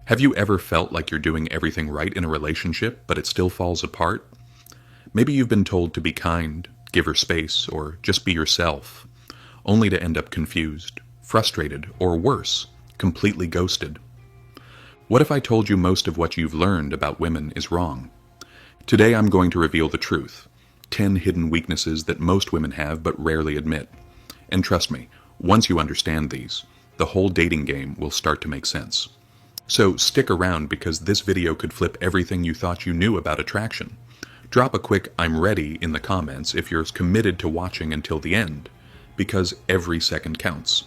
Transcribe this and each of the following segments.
Have you ever felt like you're doing everything right in a relationship, but it still falls apart? Maybe you've been told to be kind, give her space, or just be yourself, only to end up confused, frustrated, or worse, completely ghosted. What if I told you most of what you've learned about women is wrong? Today I'm going to reveal the truth, 10 hidden weaknesses that most women have but rarely admit. And trust me, once you understand these, the whole dating game will start to make sense. So stick around because this video could flip everything you thought you knew about attraction. Drop a quick "I'm ready" in the comments if you're committed to watching until the end, because every second counts.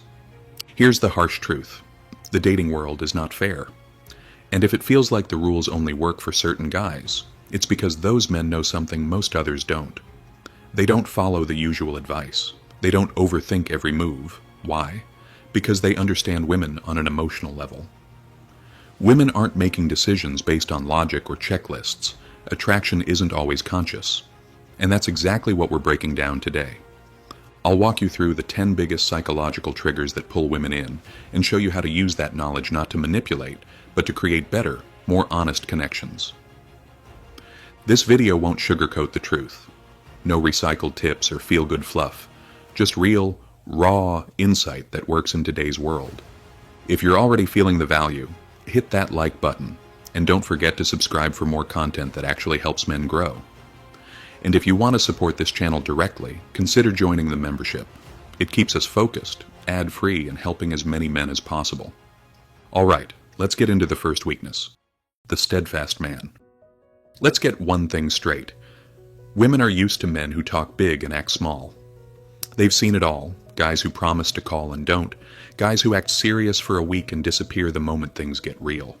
Here's the harsh truth. The dating world is not fair. And if it feels like the rules only work for certain guys, it's because those men know something most others don't. They don't follow the usual advice. They don't overthink every move. Why? Because they understand women on an emotional level. Women aren't making decisions based on logic or checklists. Attraction isn't always conscious. And that's exactly what we're breaking down today. I'll walk you through the 10 biggest psychological triggers that pull women in and show you how to use that knowledge not to manipulate, but to create better, more honest connections. This video won't sugarcoat the truth. No recycled tips or feel-good fluff. Just real, raw insight that works in today's world. If you're already feeling the value, hit that like button, and don't forget to subscribe for more content that actually helps men grow. And if you want to support this channel directly, consider joining the membership. It keeps us focused, ad-free, and helping as many men as possible. Alright, let's get into the first weakness. The steadfast man. Let's get one thing straight. Women are used to men who talk big and act small. They've seen it all. Guys who promise to call and don't. Guys who act serious for a week and disappear the moment things get real.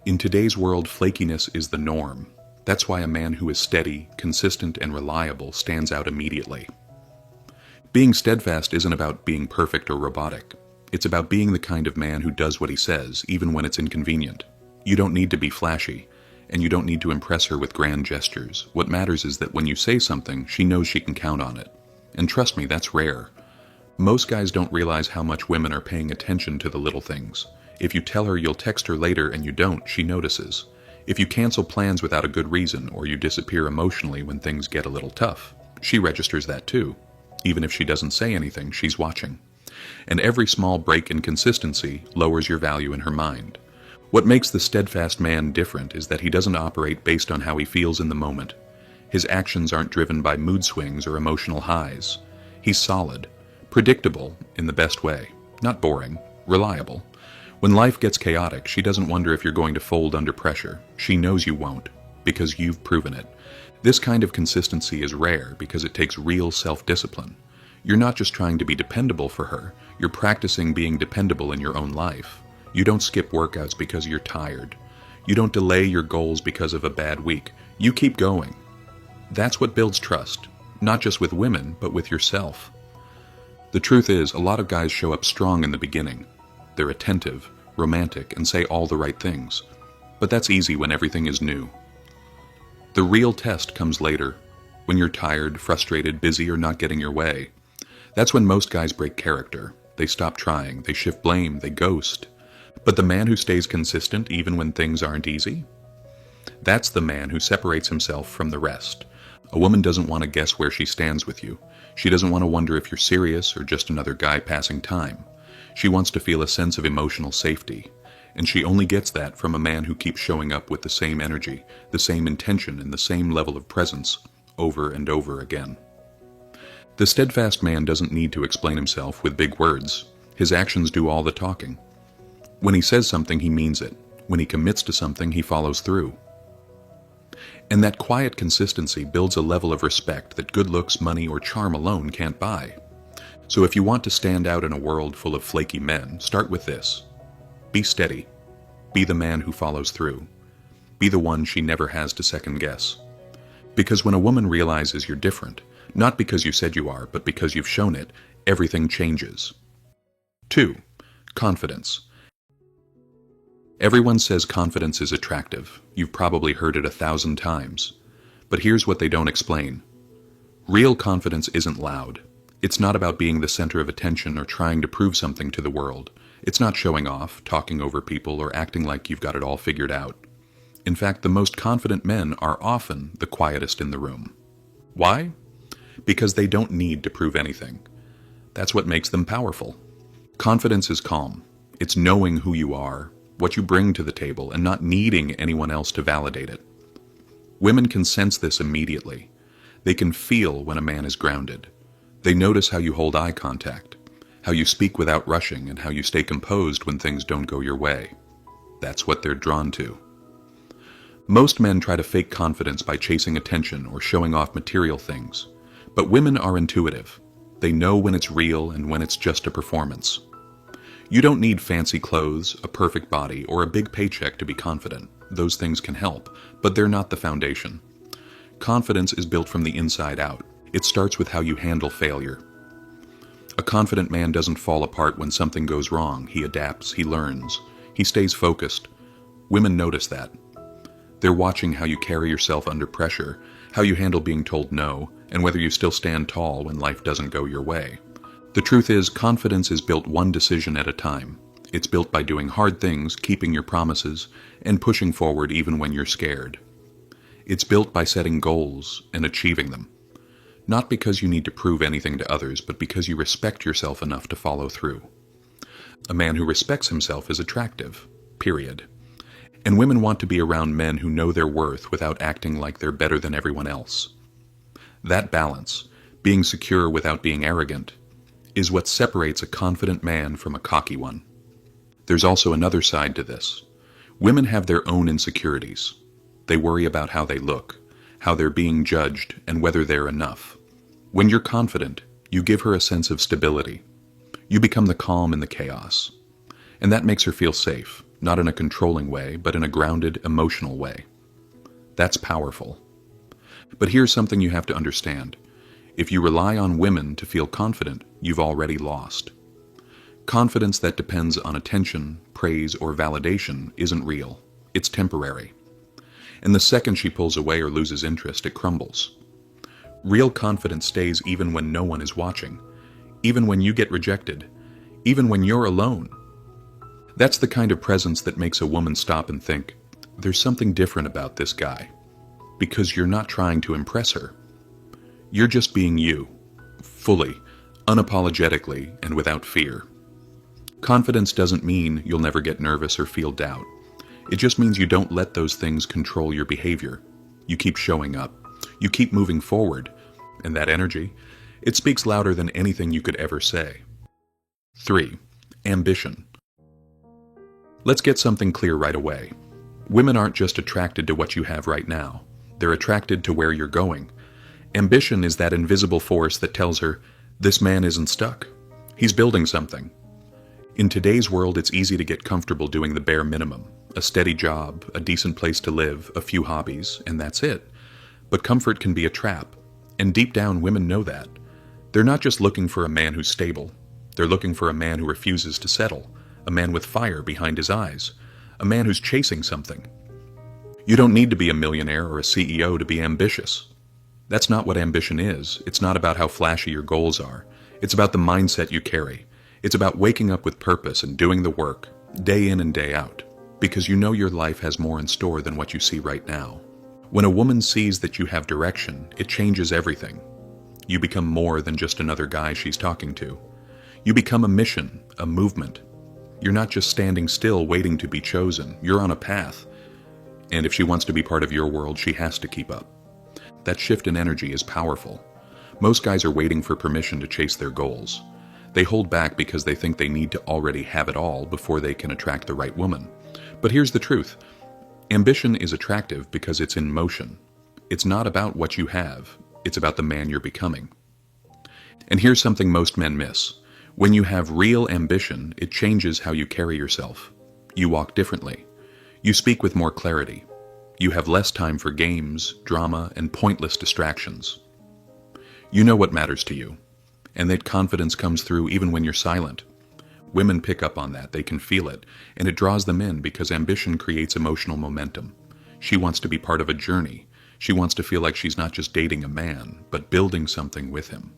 In today's world, flakiness is the norm. That's why a man who is steady, consistent, and reliable stands out immediately. Being steadfast isn't about being perfect or robotic. It's about being the kind of man who does what he says, even when it's inconvenient. You don't need to be flashy, and you don't need to impress her with grand gestures. What matters is that when you say something, she knows she can count on it. And trust me, that's rare. Most guys don't realize how much women are paying attention to the little things. If you tell her you'll text her later and you don't, she notices. If you cancel plans without a good reason or you disappear emotionally when things get a little tough, she registers that too. Even if she doesn't say anything, she's watching. And every small break in consistency lowers your value in her mind. What makes the steadfast man different is that he doesn't operate based on how he feels in the moment. His actions aren't driven by mood swings or emotional highs. He's solid, predictable in the best way, not boring, reliable. When life gets chaotic, she doesn't wonder if you're going to fold under pressure. She knows you won't, because you've proven it. This kind of consistency is rare because it takes real self-discipline. You're not just trying to be dependable for her, you're practicing being dependable in your own life. You don't skip workouts because you're tired. You don't delay your goals because of a bad week. You keep going. That's what builds trust, not just with women, but with yourself. The truth is, a lot of guys show up strong in the beginning. They're attentive, romantic, and say all the right things. But that's easy when everything is new. The real test comes later, when you're tired, frustrated, busy, or not getting your way. That's when most guys break character. They stop trying, they shift blame, they ghost. But the man who stays consistent even when things aren't easy? That's the man who separates himself from the rest. A woman doesn't want to guess where she stands with you. She doesn't want to wonder if you're serious or just another guy passing time. She wants to feel a sense of emotional safety. And she only gets that from a man who keeps showing up with the same energy, the same intention, and the same level of presence over and over again. The steadfast man doesn't need to explain himself with big words. His actions do all the talking. When he says something, he means it. When he commits to something, he follows through. And that quiet consistency builds a level of respect that good looks, money, or charm alone can't buy. So if you want to stand out in a world full of flaky men, start with this. Be steady. Be the man who follows through. Be the one she never has to second guess. Because when a woman realizes you're different, not because you said you are, but because you've shown it, everything changes. 2. Confidence. Everyone says confidence is attractive. You've probably heard it 1,000 times. But here's what they don't explain. Real confidence isn't loud. It's not about being the center of attention or trying to prove something to the world. It's not showing off, talking over people, or acting like you've got it all figured out. In fact, the most confident men are often the quietest in the room. Why? Because they don't need to prove anything. That's what makes them powerful. Confidence is calm. It's knowing who you are, what you bring to the table, and not needing anyone else to validate it. Women can sense this immediately. They can feel when a man is grounded. They notice how you hold eye contact, how you speak without rushing, and how you stay composed when things don't go your way. That's what they're drawn to. Most men try to fake confidence by chasing attention or showing off material things. But women are intuitive. They know when it's real and when it's just a performance. You don't need fancy clothes, a perfect body, or a big paycheck to be confident. Those things can help, but they're not the foundation. Confidence is built from the inside out. It starts with how you handle failure. A confident man doesn't fall apart when something goes wrong. He adapts, he learns, he stays focused. Women notice that. They're watching how you carry yourself under pressure, how you handle being told no, and whether you still stand tall when life doesn't go your way. The truth is, confidence is built one decision at a time. It's built by doing hard things, keeping your promises, and pushing forward even when you're scared. It's built by setting goals and achieving them. Not because you need to prove anything to others, but because you respect yourself enough to follow through. A man who respects himself is attractive, period. And women want to be around men who know their worth without acting like they're better than everyone else. That balance, being secure without being arrogant, is what separates a confident man from a cocky one. There's also another side to this. Women have their own insecurities. They worry about how they look, how they're being judged, and whether they're enough. When you're confident, you give her a sense of stability. You become the calm in the chaos. And that makes her feel safe, not in a controlling way, but in a grounded, emotional way. That's powerful. But here's something you have to understand. If you rely on women to feel confident, you've already lost. Confidence that depends on attention, praise, or validation isn't real. It's temporary. And the second she pulls away or loses interest, it crumbles. Real confidence stays even when no one is watching, even when you get rejected, even when you're alone. That's the kind of presence that makes a woman stop and think, there's something different about this guy. Because you're not trying to impress her. You're just being you, fully, unapologetically, and without fear. Confidence doesn't mean you'll never get nervous or feel doubt. It just means you don't let those things control your behavior. You keep showing up. You keep moving forward. And that energy, it speaks louder than anything you could ever say. 3. Ambition. Let's get something clear right away. Women aren't just attracted to what you have right now. They're attracted to where you're going. Ambition is that invisible force that tells her, this man isn't stuck. He's building something. In today's world, it's easy to get comfortable doing the bare minimum. A steady job, a decent place to live, a few hobbies, and that's it. But comfort can be a trap. And deep down, women know that. They're not just looking for a man who's stable. They're looking for a man who refuses to settle. A man with fire behind his eyes. A man who's chasing something. You don't need to be a millionaire or a CEO to be ambitious. That's not what ambition is. It's not about how flashy your goals are. It's about the mindset you carry. It's about waking up with purpose and doing the work, day in and day out, because you know your life has more in store than what you see right now. When a woman sees that you have direction, it changes everything. You become more than just another guy she's talking to. You become a mission, a movement. You're not just standing still waiting to be chosen. You're on a path. And if she wants to be part of your world, she has to keep up. That shift in energy is powerful. Most guys are waiting for permission to chase their goals. They hold back because they think they need to already have it all before they can attract the right woman. But here's the truth. Ambition is attractive because it's in motion. It's not about what you have. It's about the man you're becoming. And here's something most men miss. When you have real ambition, it changes how you carry yourself. You walk differently. You speak with more clarity. You have less time for games, drama, and pointless distractions. You know what matters to you. And that confidence comes through even when you're silent. Women pick up on that, they can feel it, and it draws them in because ambition creates emotional momentum. She wants to be part of a journey. She wants to feel like she's not just dating a man, but building something with him.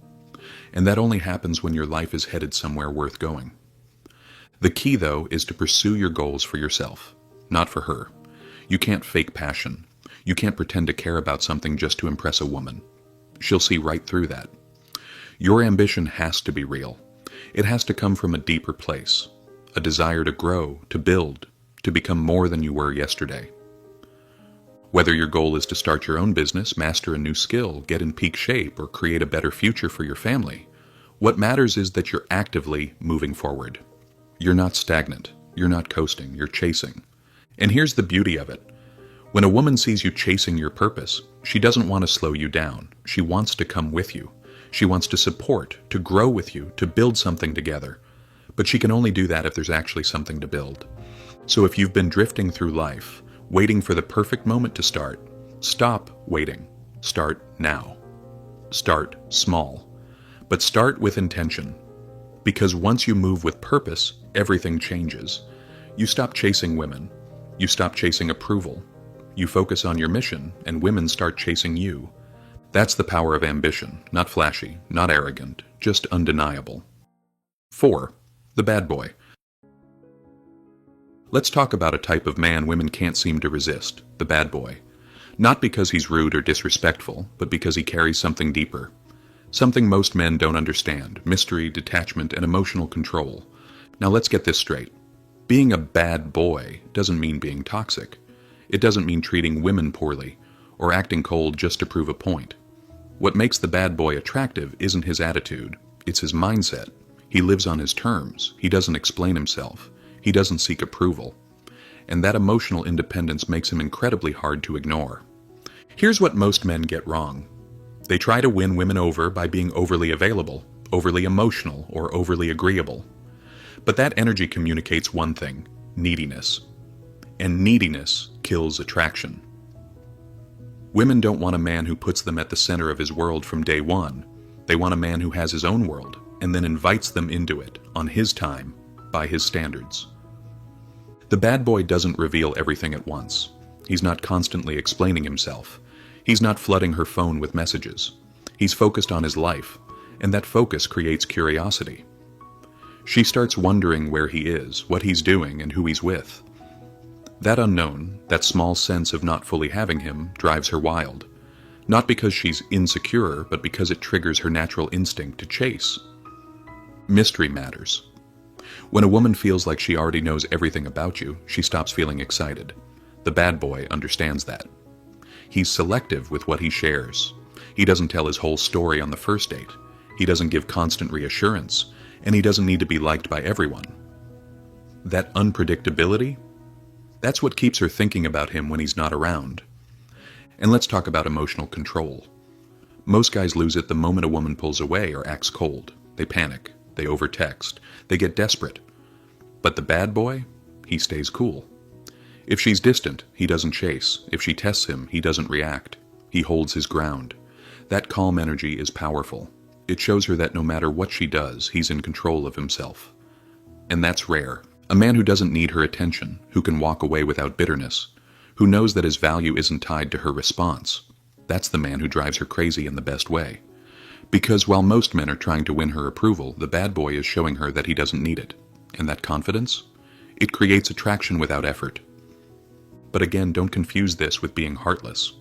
And that only happens when your life is headed somewhere worth going. The key, though, is to pursue your goals for yourself, not for her. You can't fake passion. You can't pretend to care about something just to impress a woman. She'll see right through that. Your ambition has to be real. It has to come from a deeper place, a desire to grow, to build, to become more than you were yesterday. Whether your goal is to start your own business, master a new skill, get in peak shape, or create a better future for your family, what matters is that you're actively moving forward. You're not stagnant. You're not coasting. You're chasing. And here's the beauty of it. When a woman sees you chasing your purpose, she doesn't want to slow you down. She wants to come with you. She wants to support, to grow with you, to build something together. But she can only do that if there's actually something to build. So if you've been drifting through life, waiting for the perfect moment to start, stop waiting. Start now. Start small. But start with intention. Because once you move with purpose, everything changes. You stop chasing women. You stop chasing approval. You focus on your mission, and women start chasing you. That's the power of ambition, not flashy, not arrogant, just undeniable. 4. The bad boy. Let's talk about a type of man women can't seem to resist, the bad boy. Not because he's rude or disrespectful, but because he carries something deeper. Something most men don't understand: mystery, detachment, and emotional control. Now let's get this straight. Being a bad boy doesn't mean being toxic. It doesn't mean treating women poorly, or acting cold just to prove a point. What makes the bad boy attractive isn't his attitude, it's his mindset. He lives on his terms. He doesn't explain himself. He doesn't seek approval. And that emotional independence makes him incredibly hard to ignore. Here's what most men get wrong. They try to win women over by being overly available, overly emotional, or overly agreeable. But that energy communicates one thing: neediness. And neediness kills attraction. Women don't want a man who puts them at the center of his world from day one. They want a man who has his own world, and then invites them into it, on his time, by his standards. The bad boy doesn't reveal everything at once. He's not constantly explaining himself. He's not flooding her phone with messages. He's focused on his life, and that focus creates curiosity. She starts wondering where he is, what he's doing, and who he's with. That unknown, that small sense of not fully having him, drives her wild. Not because she's insecure, but because it triggers her natural instinct to chase. Mystery matters. When a woman feels like she already knows everything about you, she stops feeling excited. The bad boy understands that. He's selective with what he shares. He doesn't tell his whole story on the first date. He doesn't give constant reassurance, and he doesn't need to be liked by everyone. That unpredictability, that's what keeps her thinking about him when he's not around. And let's talk about emotional control. Most guys lose it the moment a woman pulls away or acts cold. They panic. They overtext. They get desperate. But the bad boy, he stays cool. If she's distant, he doesn't chase. If she tests him, he doesn't react. He holds his ground. That calm energy is powerful. It shows her that no matter what she does, he's in control of himself. And that's rare. A man who doesn't need her attention, who can walk away without bitterness, who knows that his value isn't tied to her response. That's the man who drives her crazy in the best way. Because while most men are trying to win her approval, the bad boy is showing her that he doesn't need it. And that confidence? It creates attraction without effort. But again, don't confuse this with being heartless.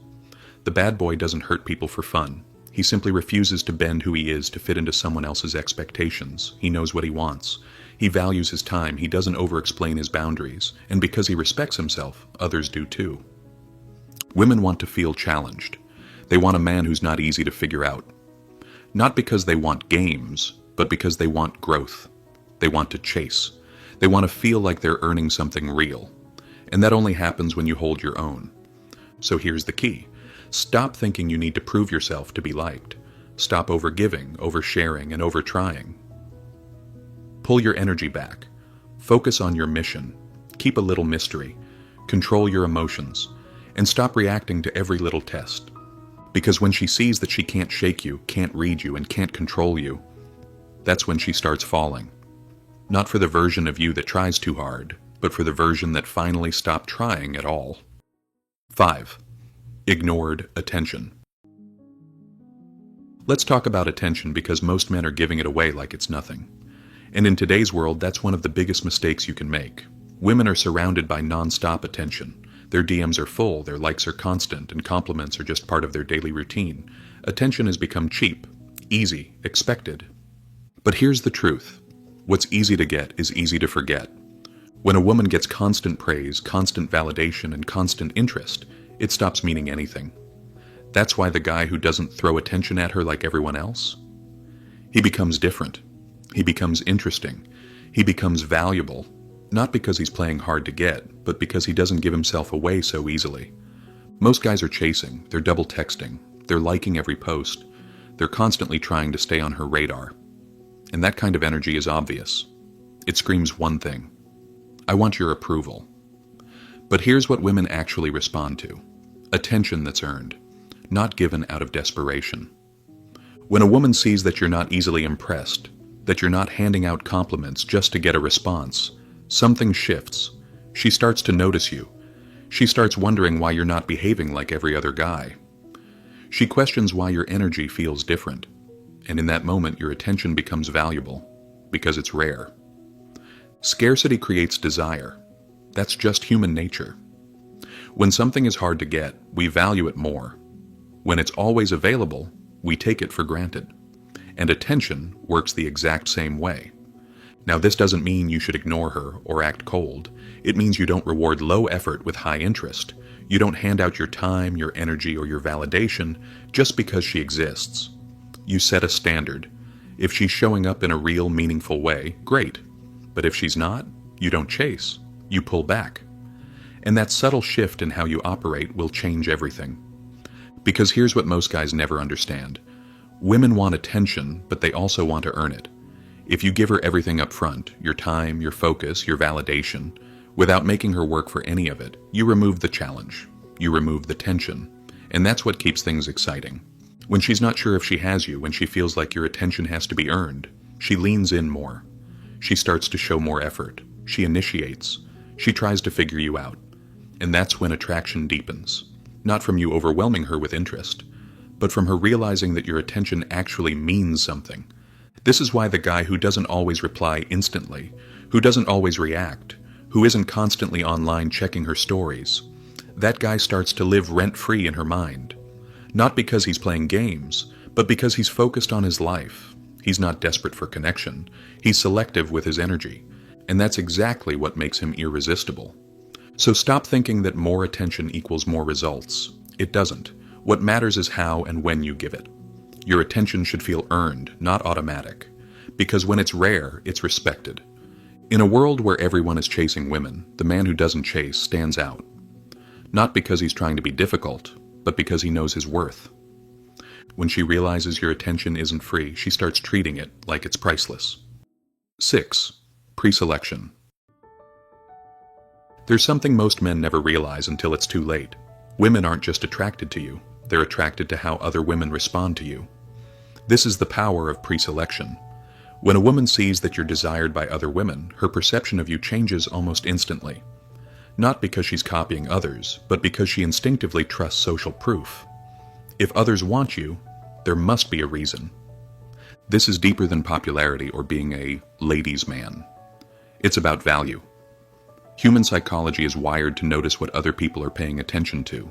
The bad boy doesn't hurt people for fun. He simply refuses to bend who he is to fit into someone else's expectations. He knows what he wants. He values his time. He doesn't over-explain his boundaries. And because he respects himself, others do too. Women want to feel challenged. They want a man who's not easy to figure out. Not because they want games, but because they want growth. They want to chase. They want to feel like they're earning something real. And that only happens when you hold your own. So here's the key. Stop thinking you need to prove yourself to be liked. Stop overgiving, oversharing, and overtrying. Pull your energy back. Focus on your mission. Keep a little mystery. Control your emotions. And stop reacting to every little test. Because when she sees that she can't shake you, can't read you, and can't control you, that's when she starts falling. Not for the version of you that tries too hard, but for the version that finally stopped trying at all. 5. Ignored attention. Let's talk about attention because most men are giving it away like it's nothing. And in today's world, that's one of the biggest mistakes you can make. Women are surrounded by non-stop attention. Their DMs are full, their likes are constant, and compliments are just part of their daily routine. Attention has become cheap, easy, expected. But here's the truth. What's easy to get is easy to forget. When a woman gets constant praise, constant validation, and constant interest, it stops meaning anything. That's why the guy who doesn't throw attention at her like everyone else, he becomes different. He becomes interesting. He becomes valuable, not because he's playing hard to get, but because he doesn't give himself away so easily. Most guys are chasing, they're double texting, they're liking every post, they're constantly trying to stay on her radar. And that kind of energy is obvious. It screams one thing: I want your approval. But here's what women actually respond to: attention that's earned, not given out of desperation. When a woman sees that you're not easily impressed, that you're not handing out compliments just to get a response, something shifts. She starts to notice you. She starts wondering why you're not behaving like every other guy. She questions why your energy feels different. And in that moment, your attention becomes valuable, because it's rare. Scarcity creates desire. That's just human nature. When something is hard to get, we value it more. When it's always available, we take it for granted. And attention works the exact same way. Now, this doesn't mean you should ignore her or act cold. It means you don't reward low effort with high interest. You don't hand out your time, your energy, or your validation just because she exists. You set a standard. If she's showing up in a real, meaningful way, great. But if she's not, you don't chase. You pull back. And that subtle shift in how you operate will change everything. Because here's what most guys never understand. Women want attention, but they also want to earn it. If you give her everything up front, your time, your focus, your validation, without making her work for any of it, you remove the challenge. You remove the tension. And that's what keeps things exciting. When she's not sure if she has you, when she feels like your attention has to be earned, she leans in more. She starts to show more effort. She initiates. She tries to figure you out. And that's when attraction deepens. Not from you overwhelming her with interest, but from her realizing that your attention actually means something. This is why the guy who doesn't always reply instantly, who doesn't always react, who isn't constantly online checking her stories, that guy starts to live rent-free in her mind. Not because he's playing games, but because he's focused on his life. He's not desperate for connection. He's selective with his energy. And that's exactly what makes him irresistible. So stop thinking that more attention equals more results. It doesn't. What matters is how and when you give it. Your attention should feel earned, not automatic. Because when it's rare, it's respected. In a world where everyone is chasing women, the man who doesn't chase stands out. Not because he's trying to be difficult, but because he knows his worth. When she realizes your attention isn't free, she starts treating it like it's priceless. 6. Pre-selection. There's something most men never realize until it's too late. Women aren't just attracted to you, they're attracted to how other women respond to you. This is the power of pre-selection. When a woman sees that you're desired by other women, her perception of you changes almost instantly. Not because she's copying others, but because she instinctively trusts social proof. If others want you, there must be a reason. This is deeper than popularity or being a ladies' man. It's about value. Human psychology is wired to notice what other people are paying attention to.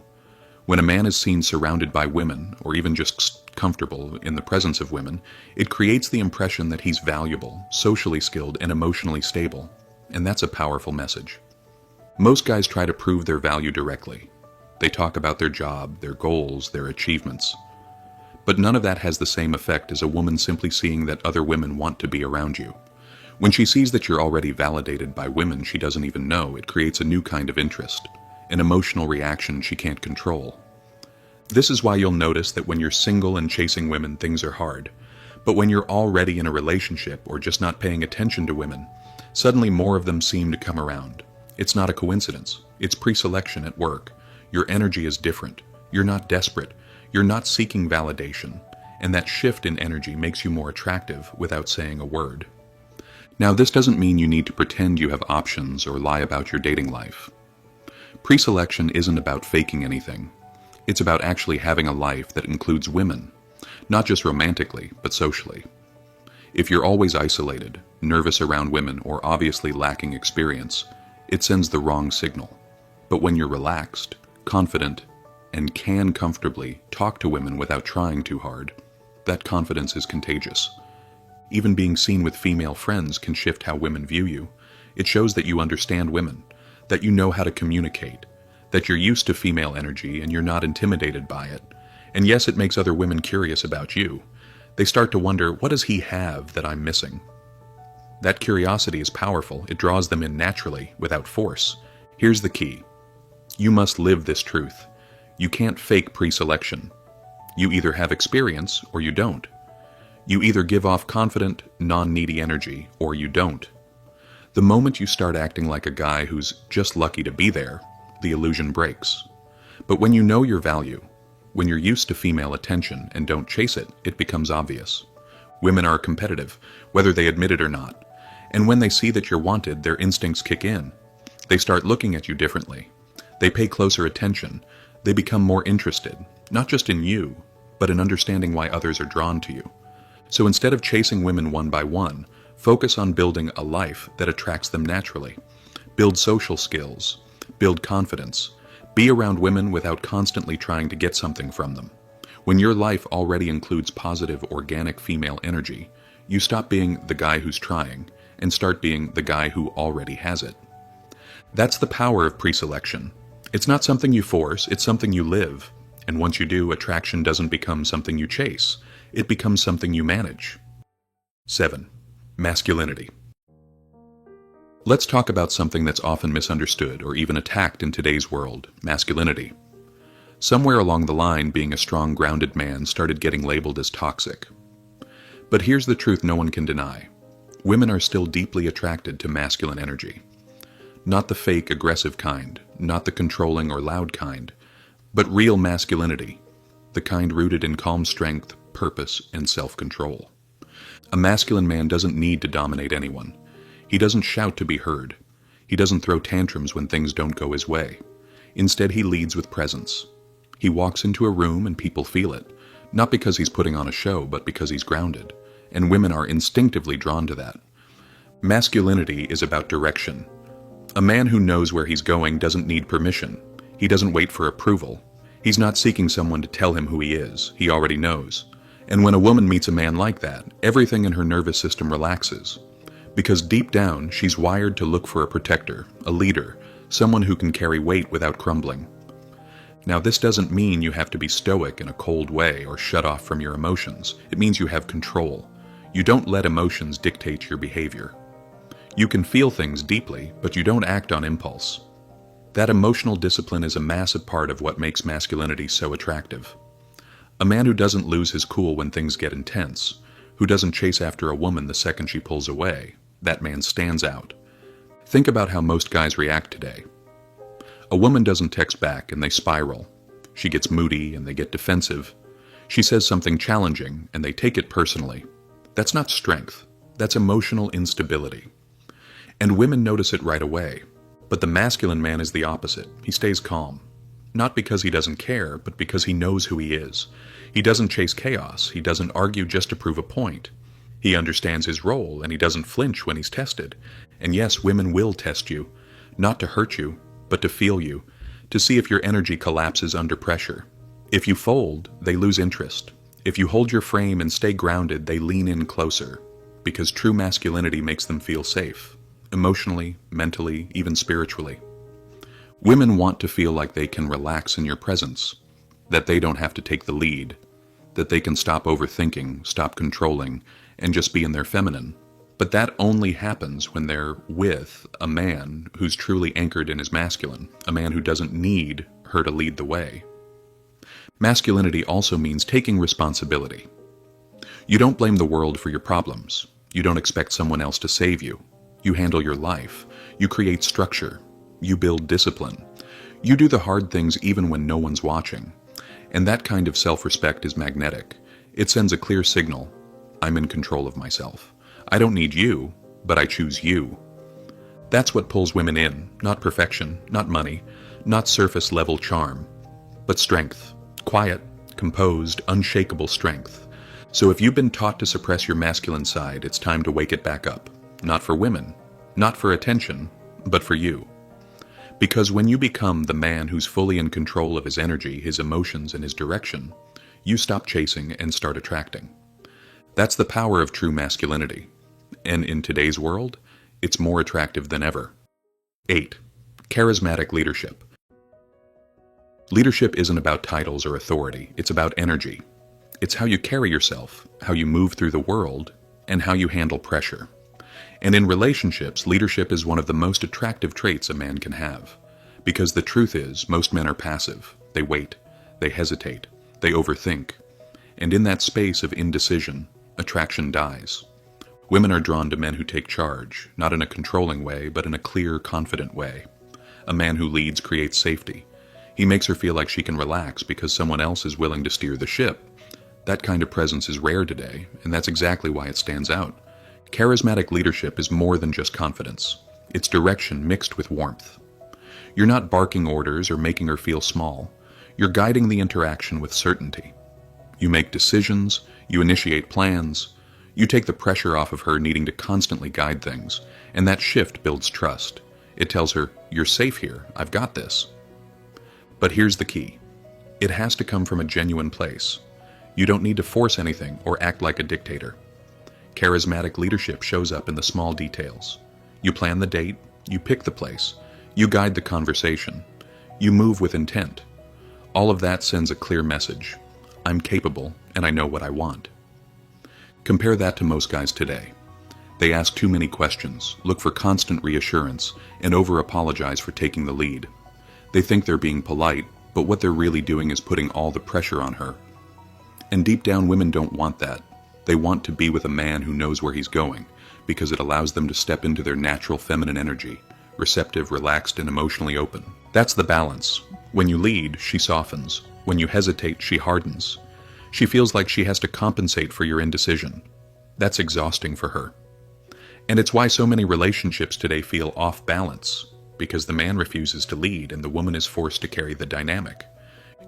When a man is seen surrounded by women, or even just comfortable in the presence of women, it creates the impression that he's valuable, socially skilled, and emotionally stable. And that's a powerful message. Most guys try to prove their value directly. They talk about their job, their goals, their achievements. But none of that has the same effect as a woman simply seeing that other women want to be around you. When she sees that you're already validated by women she doesn't even know, it creates a new kind of interest, an emotional reaction she can't control. This is why you'll notice that when you're single and chasing women, things are hard. But when you're already in a relationship or just not paying attention to women, suddenly more of them seem to come around. It's not a coincidence. It's pre-selection at work. Your energy is different. You're not desperate. You're not seeking validation. And that shift in energy makes you more attractive without saying a word. Now, this doesn't mean you need to pretend you have options or lie about your dating life. Pre-selection isn't about faking anything. It's about actually having a life that includes women, not just romantically, but socially. If you're always isolated, nervous around women, or obviously lacking experience, it sends the wrong signal. But when you're relaxed, confident, and can comfortably talk to women without trying too hard, that confidence is contagious. Even being seen with female friends can shift how women view you. It shows that you understand women, that you know how to communicate, that you're used to female energy and you're not intimidated by it. And yes, it makes other women curious about you. They start to wonder, what does he have that I'm missing? That curiosity is powerful. It draws them in naturally, without force. Here's the key. You must live this truth. You can't fake pre-selection. You either have experience or you don't. You either give off confident, non-needy energy or you don't. The moment you start acting like a guy who's just lucky to be there, the illusion breaks. But when you know your value, when you're used to female attention and don't chase it, it becomes obvious. Women are competitive, whether they admit it or not. And when they see that you're wanted, their instincts kick in. They start looking at you differently. They pay closer attention. They become more interested, not just in you, but in understanding why others are drawn to you. So instead of chasing women one by one, focus on building a life that attracts them naturally. Build social skills. Build confidence. Be around women without constantly trying to get something from them. When your life already includes positive, organic female energy, you stop being the guy who's trying and start being the guy who already has it. That's the power of pre-selection. It's not something you force, it's something you live. And once you do, attraction doesn't become something you chase. It becomes something you manage. 7. Masculinity. Let's talk about something that's often misunderstood or even attacked in today's world, masculinity. Somewhere along the line, being a strong, grounded man started getting labeled as toxic. But here's the truth no one can deny. Women are still deeply attracted to masculine energy. Not the fake, aggressive kind, not the controlling or loud kind, but real masculinity, the kind rooted in calm strength, purpose, and self-control. A masculine man doesn't need to dominate anyone. He doesn't shout to be heard. He doesn't throw tantrums when things don't go his way. Instead, he leads with presence. He walks into a room and people feel it, not because he's putting on a show, but because he's grounded, and women are instinctively drawn to that. Masculinity is about direction. A man who knows where he's going doesn't need permission. He doesn't wait for approval. He's not seeking someone to tell him who he is. He already knows. And when a woman meets a man like that, everything in her nervous system relaxes. Because deep down, she's wired to look for a protector, a leader, someone who can carry weight without crumbling. Now, this doesn't mean you have to be stoic in a cold way or shut off from your emotions. It means you have control. You don't let emotions dictate your behavior. You can feel things deeply, but you don't act on impulse. That emotional discipline is a massive part of what makes masculinity so attractive. A man who doesn't lose his cool when things get intense, who doesn't chase after a woman the second she pulls away, that man stands out. Think about how most guys react today. A woman doesn't text back and they spiral. She gets moody and they get defensive. She says something challenging and they take it personally. That's not strength. That's emotional instability. And women notice it right away. But the masculine man is the opposite. He stays calm. Not because he doesn't care, but because he knows who he is. He doesn't chase chaos. He doesn't argue just to prove a point. He understands his role, and he doesn't flinch when he's tested. And yes, women will test you, not to hurt you, but to feel you, to see if your energy collapses under pressure. If you fold, they lose interest. If you hold your frame and stay grounded, they lean in closer, because true masculinity makes them feel safe, emotionally, mentally, even spiritually. Women want to feel like they can relax in your presence, that they don't have to take the lead, that they can stop overthinking, stop controlling, and just be in their feminine. But that only happens when they're with a man who's truly anchored in his masculine, a man who doesn't need her to lead the way. Masculinity also means taking responsibility. You don't blame the world for your problems. You don't expect someone else to save you. You handle your life. You create structure. You build discipline. You do the hard things even when no one's watching. And that kind of self-respect is magnetic. It sends a clear signal. I'm in control of myself. I don't need you, but I choose you. That's what pulls women in, not perfection, not money, not surface-level charm, but strength. Quiet, composed, unshakable strength. So if you've been taught to suppress your masculine side, it's time to wake it back up. Not for women, not for attention, but for you. Because when you become the man who's fully in control of his energy, his emotions, and his direction, you stop chasing and start attracting. That's the power of true masculinity. And in today's world, it's more attractive than ever. 8. Charismatic leadership. Leadership isn't about titles or authority, it's about energy. It's how you carry yourself, how you move through the world, and how you handle pressure. And in relationships, leadership is one of the most attractive traits a man can have. Because the truth is, most men are passive. They wait, they hesitate, they overthink. And in that space of indecision, attraction dies. Women are drawn to men who take charge, not in a controlling way, but in a clear, confident way. A man who leads creates safety. He makes her feel like she can relax because someone else is willing to steer the ship. That kind of presence is rare today, and that's exactly why it stands out. Charismatic leadership is more than just confidence. It's direction mixed with warmth. You're not barking orders or making her feel small. You're guiding the interaction with certainty. You make decisions, you initiate plans, you take the pressure off of her needing to constantly guide things, and that shift builds trust. It tells her, "You're safe here, I've got this." But here's the key. It has to come from a genuine place. You don't need to force anything or act like a dictator. Charismatic leadership shows up in the small details. You plan the date, you pick the place, you guide the conversation, you move with intent. All of that sends a clear message. I'm capable and I know what I want. Compare that to most guys today. They ask too many questions, look for constant reassurance, and over-apologize for taking the lead. They think they're being polite, but what they're really doing is putting all the pressure on her. And deep down, women don't want that. They want to be with a man who knows where he's going, because it allows them to step into their natural feminine energy, receptive, relaxed, and emotionally open. That's the balance. When you lead, she softens. When you hesitate, she hardens. She feels like she has to compensate for your indecision. That's exhausting for her. And it's why so many relationships today feel off balance, because the man refuses to lead and the woman is forced to carry the dynamic.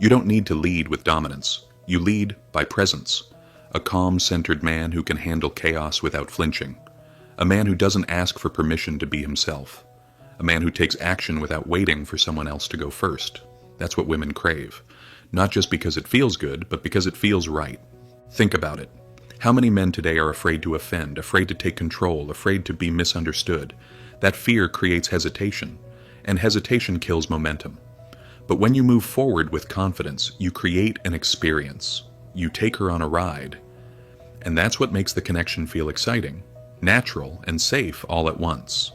You don't need to lead with dominance. You lead by presence. A calm, centered man who can handle chaos without flinching. A man who doesn't ask for permission to be himself. A man who takes action without waiting for someone else to go first. That's what women crave. Not just because it feels good, but because it feels right. Think about it. How many men today are afraid to offend, afraid to take control, afraid to be misunderstood? That fear creates hesitation, and hesitation kills momentum. But when you move forward with confidence, you create an experience. You take her on a ride. And that's what makes the connection feel exciting, natural, and safe all at once.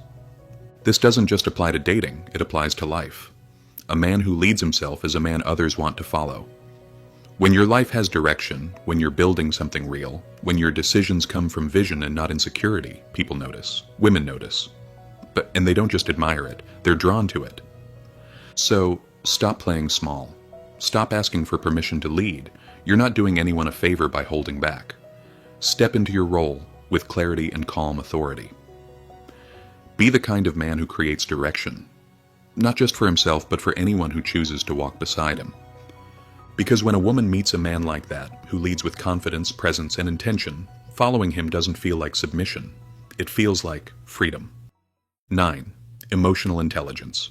This doesn't just apply to dating, it applies to life. A man who leads himself is a man others want to follow. When your life has direction, when you're building something real, when your decisions come from vision and not insecurity, people notice. Women notice. And they don't just admire it, they're drawn to it. So, stop playing small. Stop asking for permission to lead. You're not doing anyone a favor by holding back. Step into your role with clarity and calm authority. Be the kind of man who creates direction, not just for himself, but for anyone who chooses to walk beside him. Because when a woman meets a man like that, who leads with confidence, presence, and intention, following him doesn't feel like submission. It feels like freedom. 9. Emotional intelligence.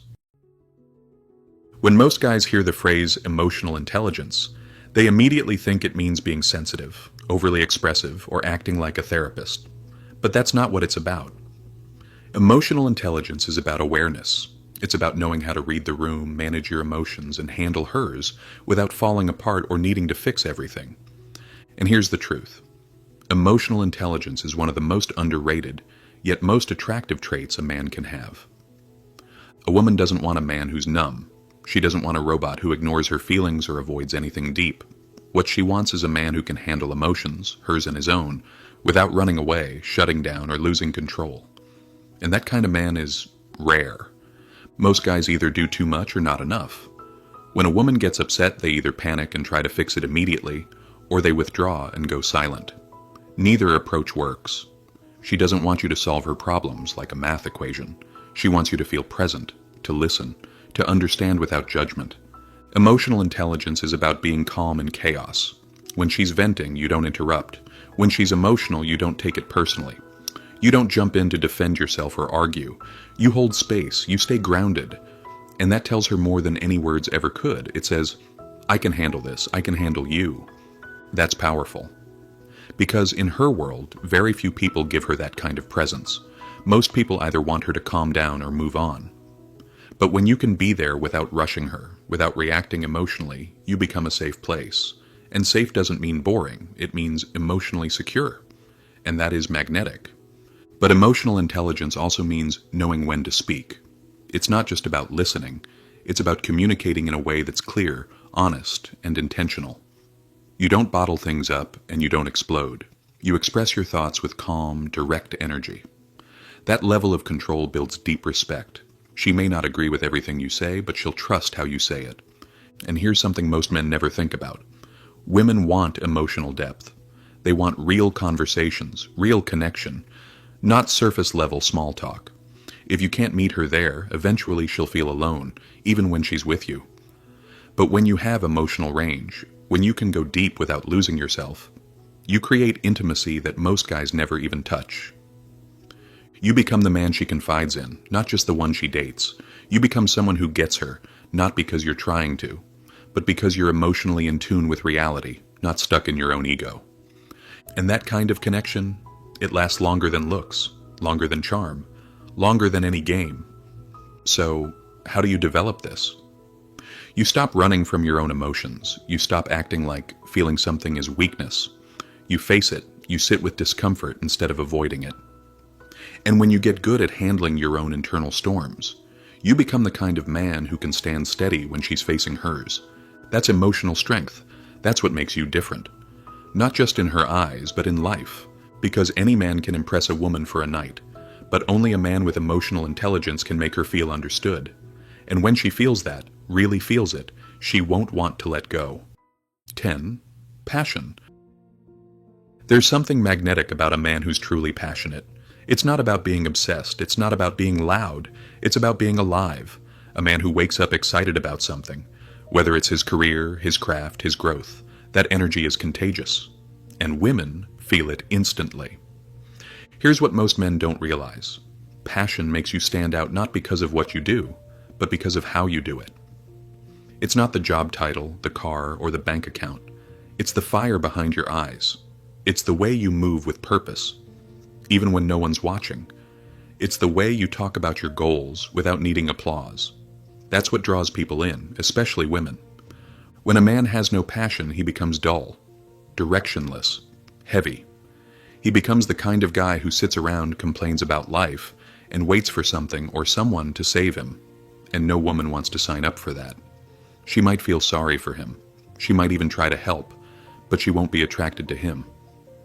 When most guys hear the phrase emotional intelligence, they immediately think it means being sensitive, overly expressive, or acting like a therapist. But that's not what it's about. Emotional intelligence is about awareness. It's about knowing how to read the room, manage your emotions, and handle hers without falling apart or needing to fix everything. And here's the truth. Emotional intelligence is one of the most underrated, yet most attractive traits a man can have. A woman doesn't want a man who's numb. She doesn't want a robot who ignores her feelings or avoids anything deep. What she wants is a man who can handle emotions, hers and his own, without running away, shutting down, or losing control. And that kind of man is rare. Most guys either do too much or not enough. When a woman gets upset, they either panic and try to fix it immediately, or they withdraw and go silent. Neither approach works. She doesn't want you to solve her problems like a math equation. She wants you to feel present, to listen, to understand without judgment. Emotional intelligence is about being calm in chaos. When she's venting, you don't interrupt. When she's emotional, you don't take it personally. You don't jump in to defend yourself or argue. You hold space, you stay grounded. And that tells her more than any words ever could. It says, I can handle this, I can handle you. That's powerful. Because in her world, very few people give her that kind of presence. Most people either want her to calm down or move on. But when you can be there without rushing her, without reacting emotionally, you become a safe place. And safe doesn't mean boring, it means emotionally secure. And that is magnetic. But emotional intelligence also means knowing when to speak. It's not just about listening, it's about communicating in a way that's clear, honest, and intentional. You don't bottle things up and you don't explode. You express your thoughts with calm, direct energy. That level of control builds deep respect. She may not agree with everything you say, but she'll trust how you say it. And here's something most men never think about. Women want emotional depth. They want real conversations, real connection, not surface-level small talk. If you can't meet her there, eventually she'll feel alone, even when she's with you. But when you have emotional range, when you can go deep without losing yourself, you create intimacy that most guys never even touch. You become the man she confides in, not just the one she dates. You become someone who gets her, not because you're trying to, but because you're emotionally in tune with reality, not stuck in your own ego. And that kind of connection, it lasts longer than looks, longer than charm, longer than any game. So, how do you develop this? You stop running from your own emotions. You stop acting like feeling something is weakness. You face it. You sit with discomfort instead of avoiding it. And when you get good at handling your own internal storms, you become the kind of man who can stand steady when she's facing hers. That's emotional strength. That's what makes you different. Not just in her eyes, but in life. Because any man can impress a woman for a night, but only a man with emotional intelligence can make her feel understood. And when she feels that, really feels it, she won't want to let go. 10. Passion. There's something magnetic about a man who's truly passionate. It's not about being obsessed, it's not about being loud, it's about being alive. A man who wakes up excited about something. Whether it's his career, his craft, his growth, that energy is contagious. And women feel it instantly. Here's what most men don't realize. Passion makes you stand out not because of what you do, but because of how you do it. It's not the job title, the car, or the bank account. It's the fire behind your eyes. It's the way you move with purpose, even when no one's watching. It's the way you talk about your goals without needing applause. That's what draws people in, especially women. When a man has no passion, he becomes dull, directionless, heavy. He becomes the kind of guy who sits around, complains about life, and waits for something or someone to save him. And no woman wants to sign up for that. She might feel sorry for him. She might even try to help, but she won't be attracted to him.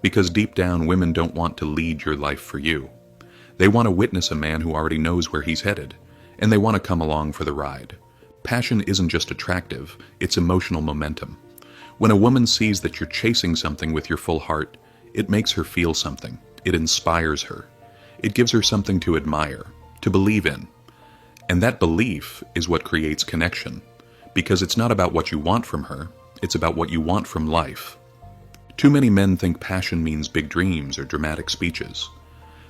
Because deep down, women don't want to lead your life for you. They want to witness a man who already knows where he's headed, and they want to come along for the ride. Passion isn't just attractive, it's emotional momentum. When a woman sees that you're chasing something with your full heart, it makes her feel something. It inspires her. It gives her something to admire, to believe in. And that belief is what creates connection, because it's not about what you want from her, it's about what you want from life. Too many men think passion means big dreams or dramatic speeches.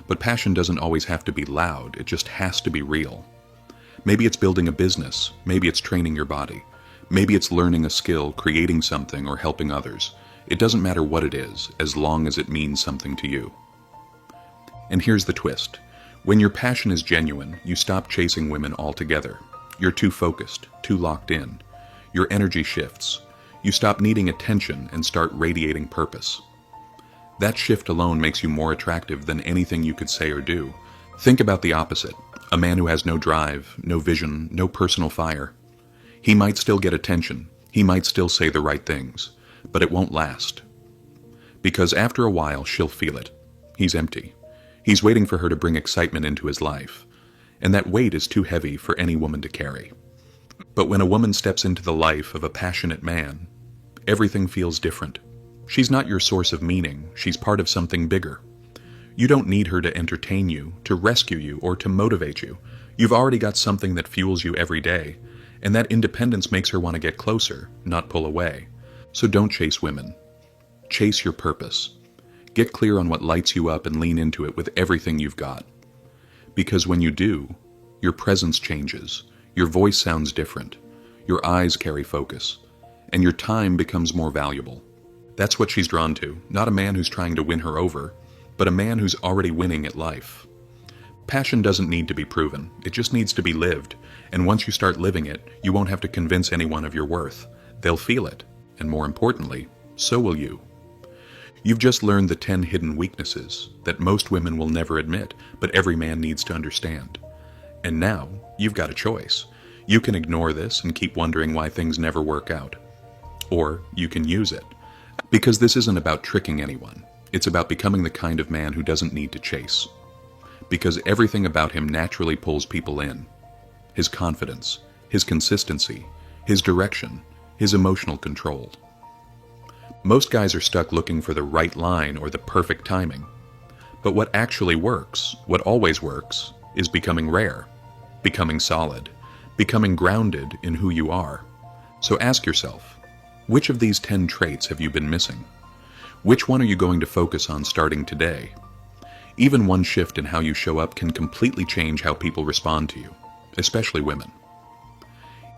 But passion doesn't always have to be loud, it just has to be real. Maybe it's building a business, maybe it's training your body, maybe it's learning a skill, creating something, or helping others. It doesn't matter what it is, as long as it means something to you. And here's the twist. When your passion is genuine, you stop chasing women altogether. You're too focused, too locked in. Your energy shifts. You stop needing attention and start radiating purpose. That shift alone makes you more attractive than anything you could say or do. Think about the opposite. A man who has no drive, no vision, no personal fire. He might still get attention. He might still say the right things. But it won't last. Because after a while, she'll feel it. He's empty. He's waiting for her to bring excitement into his life. And that weight is too heavy for any woman to carry. But when a woman steps into the life of a passionate man, everything feels different. She's not your source of meaning. She's part of something bigger. You don't need her to entertain you, to rescue you, or to motivate you. You've already got something that fuels you every day. And that independence makes her want to get closer, not pull away. So don't chase women. Chase your purpose. Get clear on what lights you up and lean into it with everything you've got. Because when you do, your presence changes, your voice sounds different, your eyes carry focus, and your time becomes more valuable. That's what she's drawn to, not a man who's trying to win her over, but a man who's already winning at life. Passion doesn't need to be proven, it just needs to be lived, and once you start living it, you won't have to convince anyone of your worth. They'll feel it, and more importantly, so will you. You've just learned the 10 hidden weaknesses that most women will never admit, but every man needs to understand. And now, you've got a choice. You can ignore this and keep wondering why things never work out. Or you can use it. Because this isn't about tricking anyone. It's about becoming the kind of man who doesn't need to chase. Because everything about him naturally pulls people in. His confidence, his consistency, his direction, his emotional control. Most guys are stuck looking for the right line or the perfect timing. But what actually works, what always works, is becoming rare, becoming solid, becoming grounded in who you are. So ask yourself, which of these 10 traits have you been missing? Which one are you going to focus on starting today? Even one shift in how you show up can completely change how people respond to you, especially women.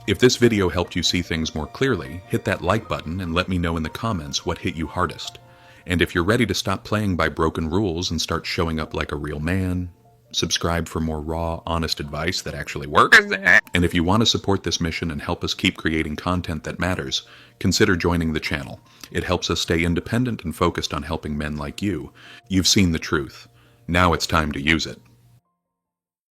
If this video helped you see things more clearly, hit that like button and let me know in the comments what hit you hardest. And if you're ready to stop playing by broken rules and start showing up like a real man, subscribe for more raw, honest advice that actually works. And if you want to support this mission and help us keep creating content that matters, consider joining the channel. It helps us stay independent and focused on helping men like you. You've seen the truth. Now it's time to use it.